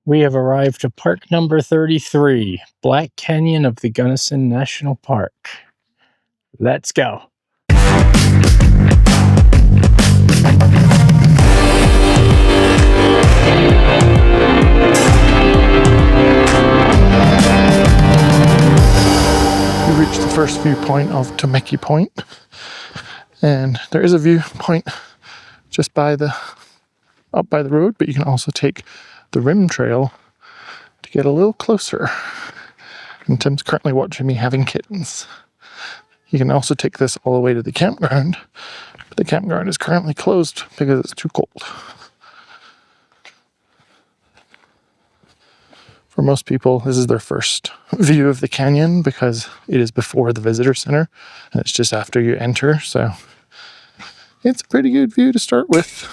We have arrived to park number 33, Black Canyon of the Gunnison National Park. Let's go. We reached the first viewpoint of Temeki Point, and there is a viewpoint just up by the road, but you can also take the rim trail to get a little closer. And Tim's currently watching me having kittens. You can also take this all the way to the campground, but the campground is currently closed because it's too cold. For most people, this is their first view of the canyon because it is before the visitor center and it's just after you enter, so it's a pretty good view to start with.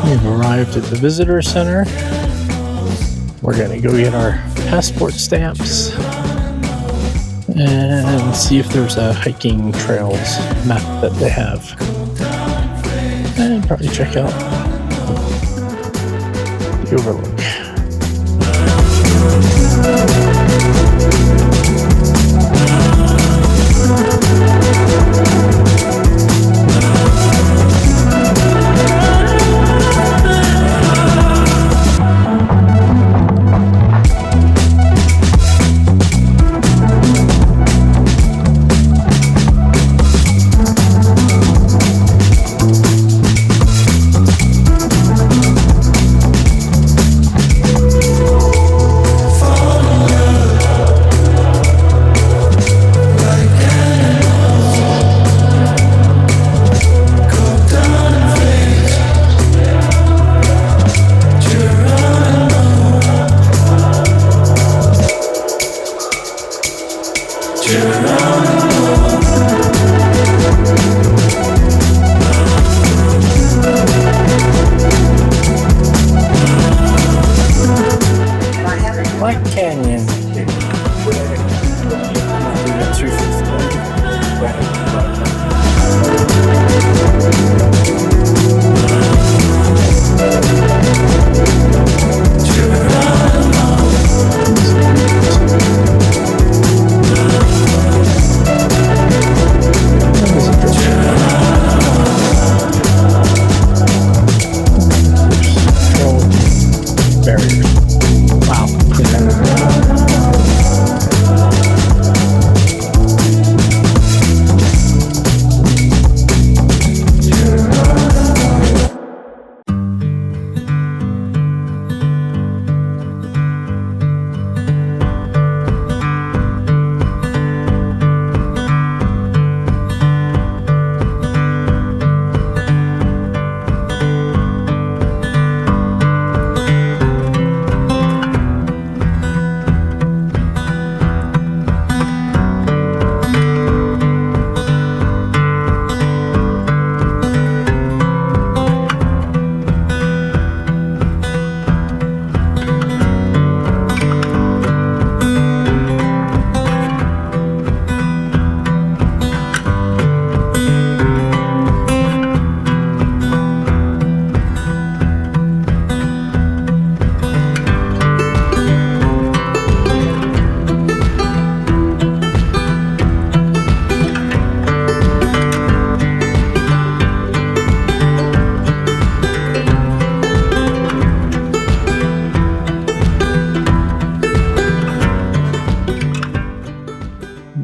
We've arrived at the visitor center. We're gonna go get our passport stamps and see if there's a hiking trails map that they have. And probably check out the overlook. Black Canyon.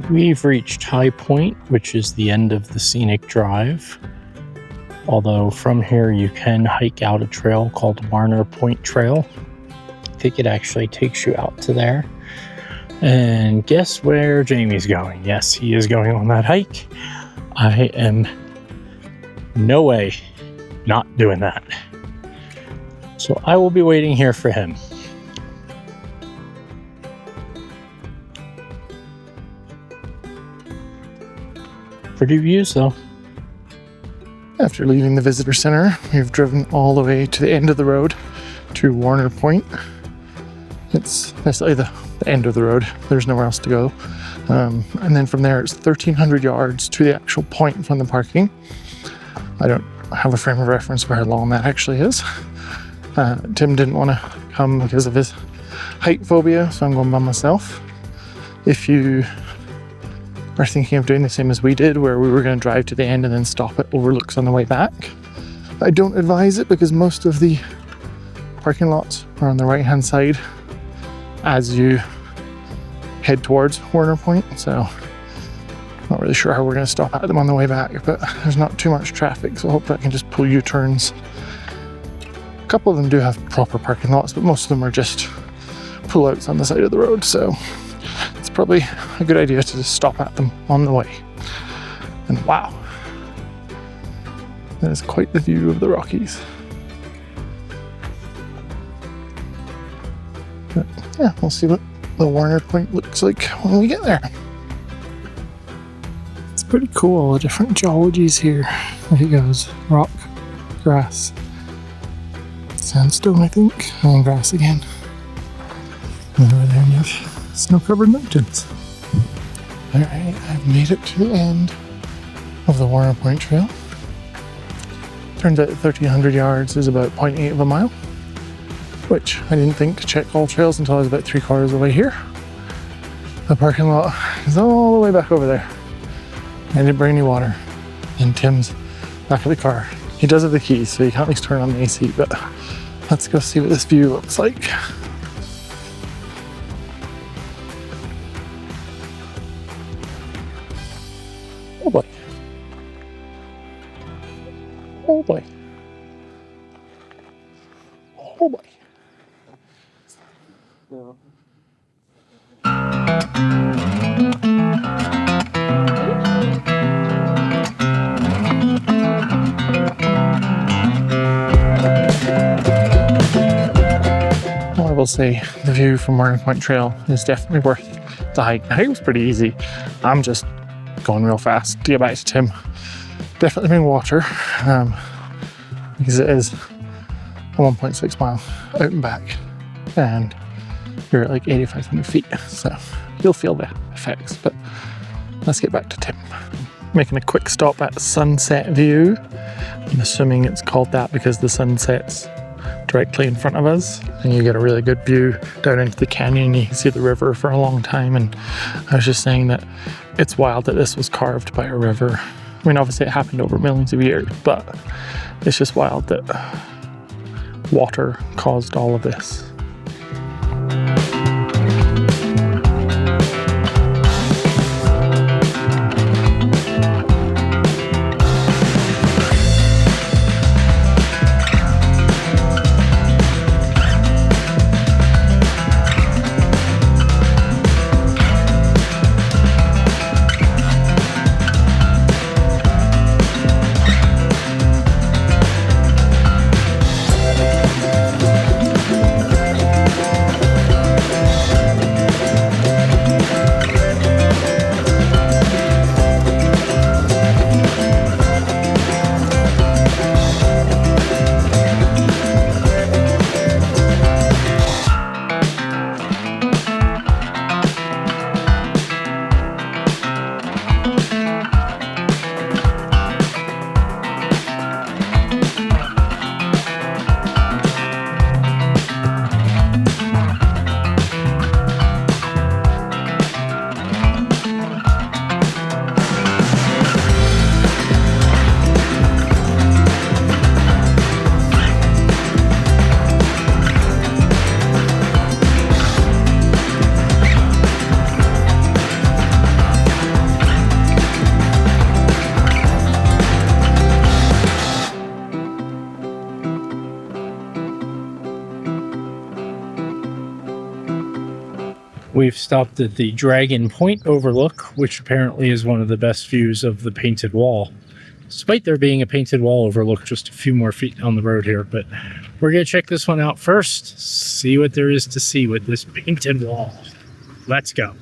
We've reached High Point, which is the end of the scenic drive. Although from here you can hike out a trail called Warner Point Trail. I think it actually takes you out to there. And guess where Jamie's going? Yes, he is going on that hike. I am no way not doing that. So I will be waiting here for him. Pretty views though. After leaving the visitor center, we've driven all the way to the end of the road to Warner Point. It's basically the end of the road. There's nowhere else to go. And then from there, it's 1,300 yards to the actual point from the parking. I don't have a frame of reference for how long that actually is. Tim didn't want to come because of his height phobia, so I'm going by myself. If you are thinking of doing the same as we did, where we were going to drive to the end and then stop at overlooks on the way back, I don't advise it because most of the parking lots are on the right hand side as you head towards Warner Point, so not really sure how we're going to stop at them on the way back, but there's not too much traffic, so hopefully I can just pull U-turns. A couple of them do have proper parking lots, but most of them are just pull-outs on the side of the road, so it's probably a good idea to just stop at them on the way. And wow, that is quite the view of the Rockies. But yeah, we'll see what the Warner Point looks like when we get there. It's pretty cool, the different geologies here. There he goes, rock, grass, sandstone I think, and then grass again. And over there you have snow-covered mountains. Alright, I've made it to the end of the Warner Point Trail. Turns out 1,300 yards is about 0.8 of a mile, which I didn't think to check all trails until I was about 3/4 of the way here. The parking lot is all the way back over there. I didn't bring any water. And Tim's back of the car. He does have the keys, so you can at least turn on the AC, but let's go see what this view looks like. Oh boy. Oh boy. Oh boy. No. I will say the view from Warner Point Trail is definitely worth the hike. The hike was pretty easy. I'm just going real fast to get back to Tim. Definitely bring water because it is a 1.6 mile out and back, and you're at like 8,500 feet, so you'll feel the effects. But let's get back to Tim. Making a quick stop at Sunset View. I'm assuming it's called that because the sun sets directly in front of us and you get a really good view down into the canyon. You can see the river for a long time, and I was just saying that it's wild that this was carved by a river. I mean, obviously it happened over millions of years, but it's just wild that water caused all of this. We've stopped at the Dragon Point overlook, which apparently is one of the best views of the painted wall, despite there being a painted wall overlook just a few more feet down the road here. But we're gonna check this one out first, see what there is to see with this painted wall. Let's go.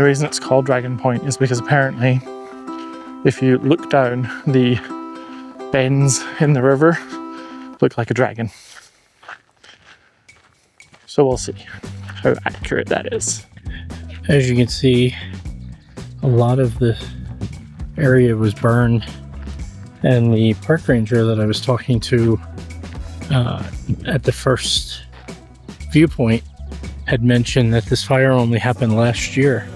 The reason it's called Dragon Point is because apparently if you look down, the bends in the river look like a dragon. So we'll see how accurate that is. As you can see, a lot of the area was burned, and the park ranger that I was talking to at the first viewpoint had mentioned that this fire only happened last year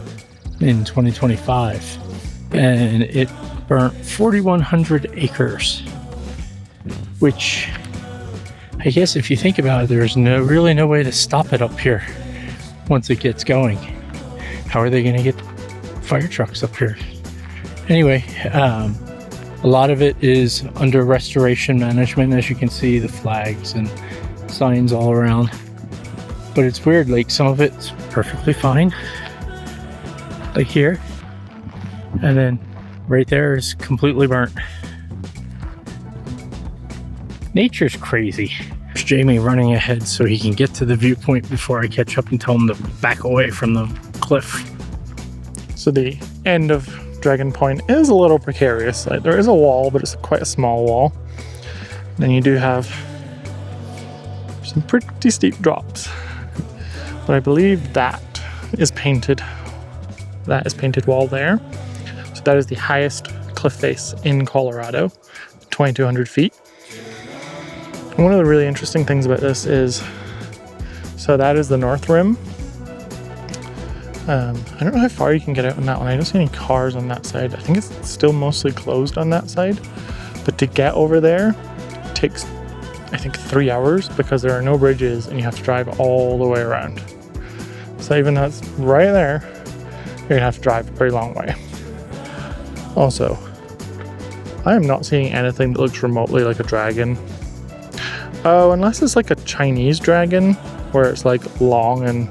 in 2025, and it burnt 4,100 acres, which I guess if you think about it, there's really no way to stop it up here once it gets going. How are they going to get fire trucks up here? Anyway, a lot of it is under restoration management. As you can see, the flags and signs all around. But it's weird, like some of it's perfectly fine, like here, and then right there is completely burnt. Nature's crazy. There's Jamie running ahead so he can get to the viewpoint before I catch up and tell him to back away from the cliff. So the end of Dragon Point is a little precarious. Like, there is a wall, but it's quite a small wall. Then you do have some pretty steep drops. But I believe that is painted. That is painted wall there. So that is the highest cliff face in Colorado, 2,200 feet. And one of the really interesting things about this is, so that is the north rim. I don't know how far you can get out on that one. I don't see any cars on that side. I think it's still mostly closed on that side. But to get over there takes, I think, 3 hours because there are no bridges and you have to drive all the way around. So even though it's right there, you're gonna have to drive a very long way. Also, I am not seeing anything that looks remotely like a dragon. Oh, unless it's like a Chinese dragon where it's like long and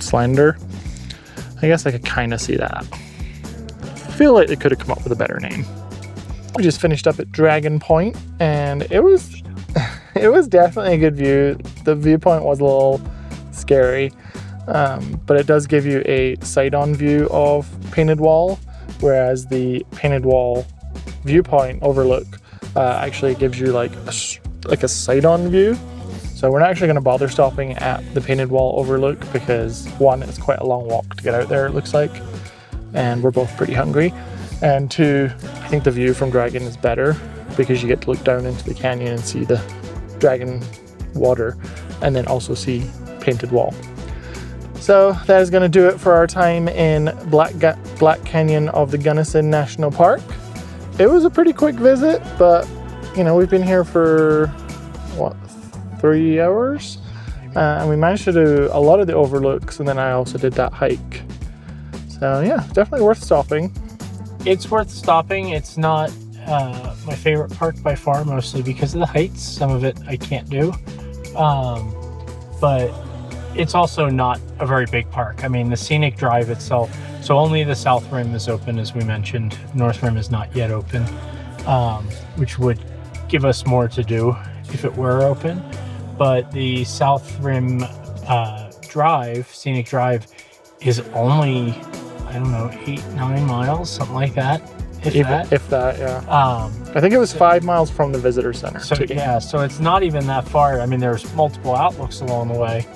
slender. I guess I could kind of see that. I feel like they could have come up with a better name. We just finished up at Dragon Point, and it was definitely a good view. The viewpoint was a little scary, but it does give you a side-on view of Painted Wall, whereas the Painted Wall viewpoint overlook actually gives you like a side-on view. So we're not actually going to bother stopping at the Painted Wall overlook because one, it's quite a long walk to get out there, it looks like, and we're both pretty hungry. And two, I think the view from Dragon is better because you get to look down into the canyon and see the Dragon water and then also see Painted Wall. So that is going to do it for our time in Black Canyon of the Gunnison National Park. It was a pretty quick visit, but you know, we've been here for what, 3 hours, and we managed to do a lot of the overlooks, and then I also did that hike. So yeah, definitely worth stopping. It's worth stopping. It's not my favorite park by far, mostly because of the heights. Some of it I can't do, but it's also not a very big park. I mean, the scenic drive itself, so only the south rim is open, as we mentioned. North rim is not yet open, which would give us more to do if it were open. But the south rim drive, scenic drive, is only, I don't know, 8-9 miles, something like that. If that, yeah. I think it was 5 miles from the visitor center. So yeah, so it's not even that far. I mean, there's multiple outlooks along the way,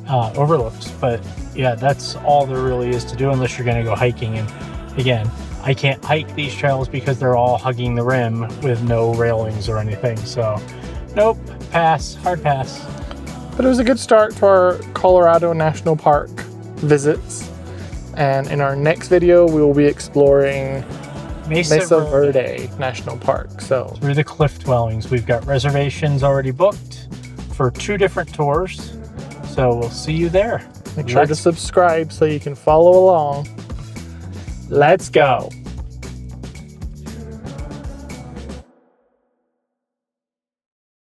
overlooks, but yeah, that's all there really is to do unless you're going to go hiking. And again, I can't hike these trails because they're all hugging the rim with no railings or anything. So nope, pass, hard pass. But it was a good start to our Colorado National Park visits. And in our next video, we will be exploring Mesa Verde National Park. So through the cliff dwellings, we've got reservations already booked for 2 different tours. So we'll see you there. Make sure to subscribe so you can follow along. Let's go.